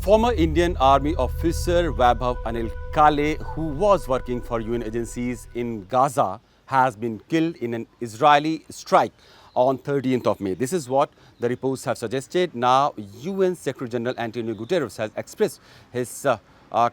former Indian Army officer Waibhav Anil Kale, who was working for UN agencies in Gaza, has been killed in an Israeli strike on 13th of May. This is what the reports have suggested. Now, UN Secretary General Antonio Guterres has expressed his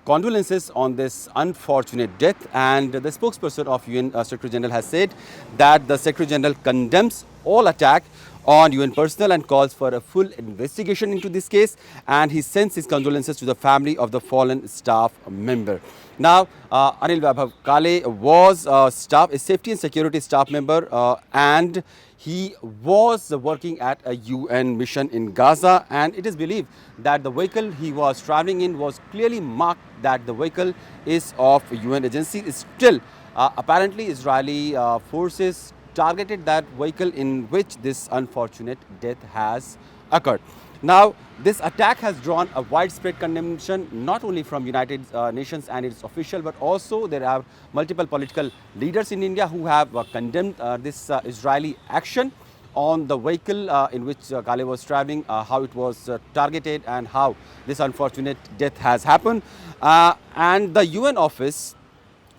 condolences on this unfortunate death, and the spokesperson of UN Secretary General has said that the Secretary General condemns all attack on UN personnel and calls for a full investigation into this case, and he sends his condolences to the family of the fallen staff member. Now, Anil Waibhav Kale was a safety and security staff member, and he was working at a UN mission in Gaza, and it is believed that the vehicle he was traveling in was clearly marked that the vehicle is of UN agency. Still, apparently Israeli forces targeted that vehicle in which this unfortunate death has occurred. Now, this attack has drawn a widespread condemnation not only from United Nations and its officials, but also there are multiple political leaders in India who have condemned this Israeli action on the vehicle in which Kale was traveling, how it was targeted and how this unfortunate death has happened. And the UN office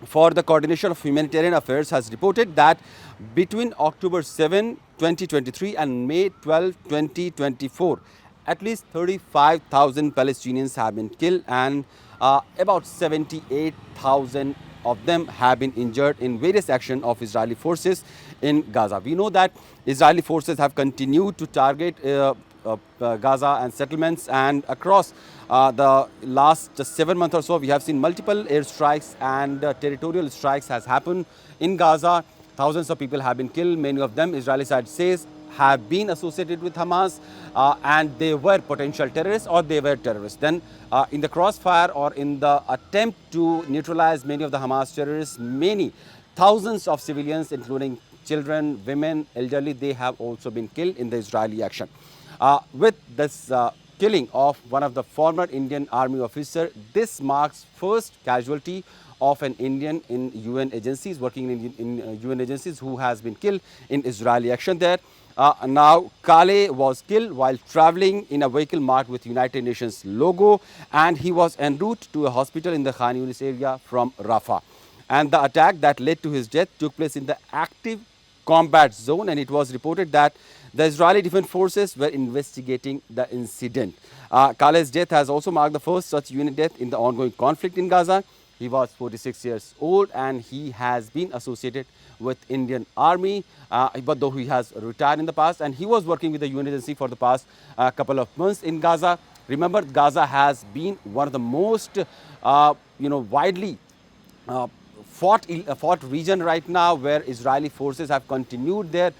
for the Coordination of Humanitarian Affairs has reported that between October 7, 2023 and May 12, 2024, at least 35,000 Palestinians have been killed, and about 78,000 of them have been injured in various actions of Israeli forces in Gaza. We know that Israeli forces have continued to target Gaza and settlements, and across the last 7 months or so, we have seen multiple airstrikes and territorial strikes has happened in Gaza. Thousands of people have been killed. Many of them, Israeli side says, have been associated with Hamas, and they were potential terrorists or they were terrorists. Then in the crossfire or in the attempt to neutralize many of the Hamas terrorists, thousands of civilians, including children, women, elderly, they have also been killed in the Israeli action. With this killing of one of the former Indian Army officer, this marks first casualty of an Indian in UN agencies, working in UN agencies, who has been killed in Israeli action there. Now, Kale was killed while traveling in a vehicle marked with United Nations logo, and he was en route to a hospital in the Khan Yunis area from Rafah. And the attack that led to his death took place in the active combat zone, and it was reported that the Israeli Defense Forces were investigating the incident. Kale's death has also marked the first such UN death in the ongoing conflict in Gaza. He was 46 years old, and he has been associated with Indian Army, but though he has retired in the past, and he was working with the UN agency for the past couple of months in Gaza. Remember, Gaza has been one of the most, widely fought region right now, where Israeli forces have continued their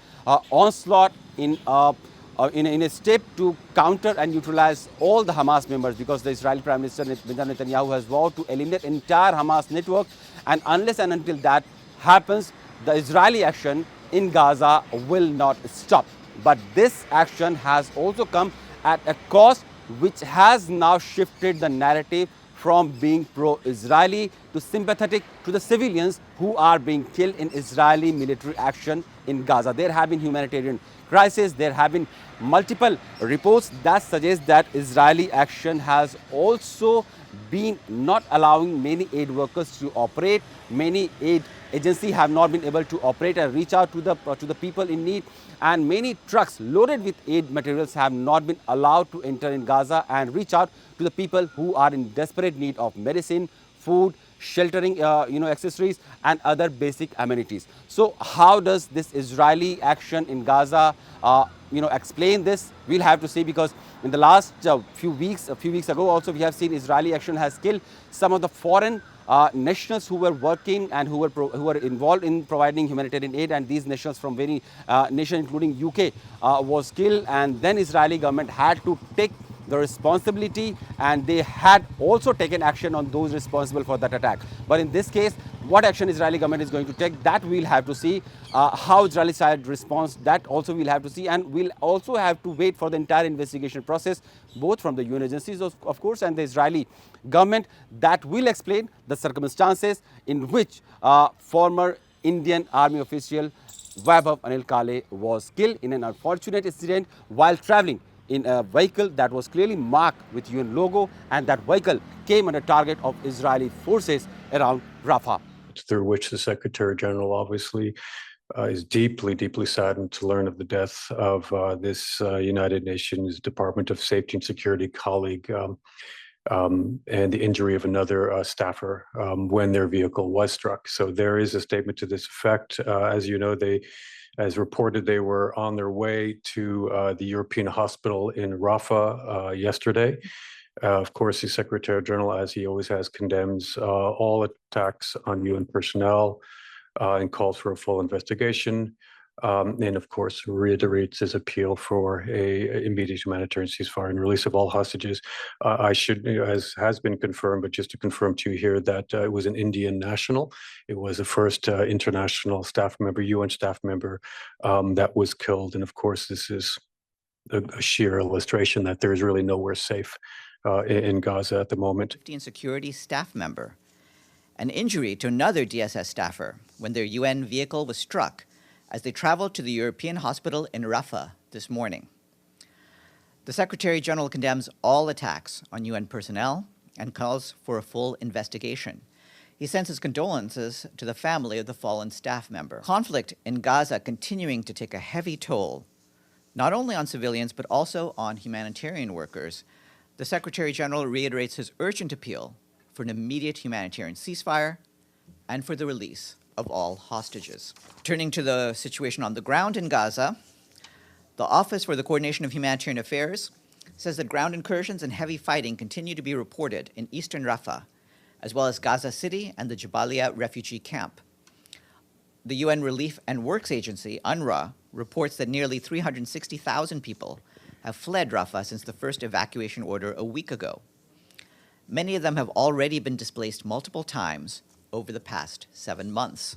onslaught in a step to counter and neutralize all the Hamas members, because the Israeli Prime Minister Benjamin Netanyahu has vowed to eliminate entire Hamas network, and unless and until that happens, the Israeli action in Gaza will not stop. But this action has also come at a cost, which has now shifted the narrative from being pro-Israeli to sympathetic to the civilians who are being killed in Israeli military action in Gaza. There have been humanitarian crises. There have been multiple reports that suggest that Israeli action has also been not allowing many aid workers to operate. Many aid agencies have not been able to operate and reach out to the people in need, and many trucks loaded with aid materials have not been allowed to enter in Gaza and reach out to the people who are in desperate need of medicine, food, sheltering, accessories and other basic amenities. So how does this Israeli action in Gaza, explain this? We'll have to see, because in the last few weeks ago also, we have seen Israeli action has killed some of the foreign nationals who were working and who were involved in providing humanitarian aid, and these nationals from very nations including UK was killed, and then Israeli government had to take the responsibility, and they had also taken action on those responsible for that attack. But in this case, what action Israeli government is going to take, that we'll have to see. How Israeli side responds, that also we'll have to see, and we'll also have to wait for the entire investigation process, both from the UN agencies of course and the Israeli government, that will explain the circumstances in which former Indian Army official Waibhav Anil Kale was killed in an unfortunate incident while traveling in a vehicle that was clearly marked with UN logo, and that vehicle came under target of Israeli forces around Rafah. Through which the Secretary General obviously is deeply, deeply saddened to learn of the death of this United Nations Department of Safety and Security colleague and the injury of another staffer when their vehicle was struck. So there is a statement to this effect. As you know, as reported, they were on their way to the European hospital in Rafah yesterday. Of course, the Secretary General, as he always has, condemns all attacks on UN personnel and calls for a full investigation. And of course, reiterates his appeal for a immediate humanitarian ceasefire and release of all hostages. I should, as has been confirmed, but just to confirm to you here, that it was an Indian national. It was the first international staff member, UN staff member, that was killed. And of course, this is a sheer illustration that there is really nowhere safe in Gaza at the moment. Safety and security staff member. An injury to another DSS staffer when their UN vehicle was struck as they traveled to the European hospital in Rafah this morning. The Secretary General condemns all attacks on UN personnel and calls for a full investigation. He sends his condolences to the family of the fallen staff member. Conflict in Gaza continuing to take a heavy toll, not only on civilians, but also on humanitarian workers. The Secretary General reiterates his urgent appeal for an immediate humanitarian ceasefire and for the release of all hostages. Turning to the situation on the ground in Gaza, the Office for the Coordination of Humanitarian Affairs says that ground incursions and heavy fighting continue to be reported in eastern Rafah, as well as Gaza City and the Jabalia refugee camp. The UN Relief and Works Agency, UNRWA, reports that nearly 360,000 people have fled Rafah since the first evacuation order a week ago. Many of them have already been displaced multiple times over the past 7 months.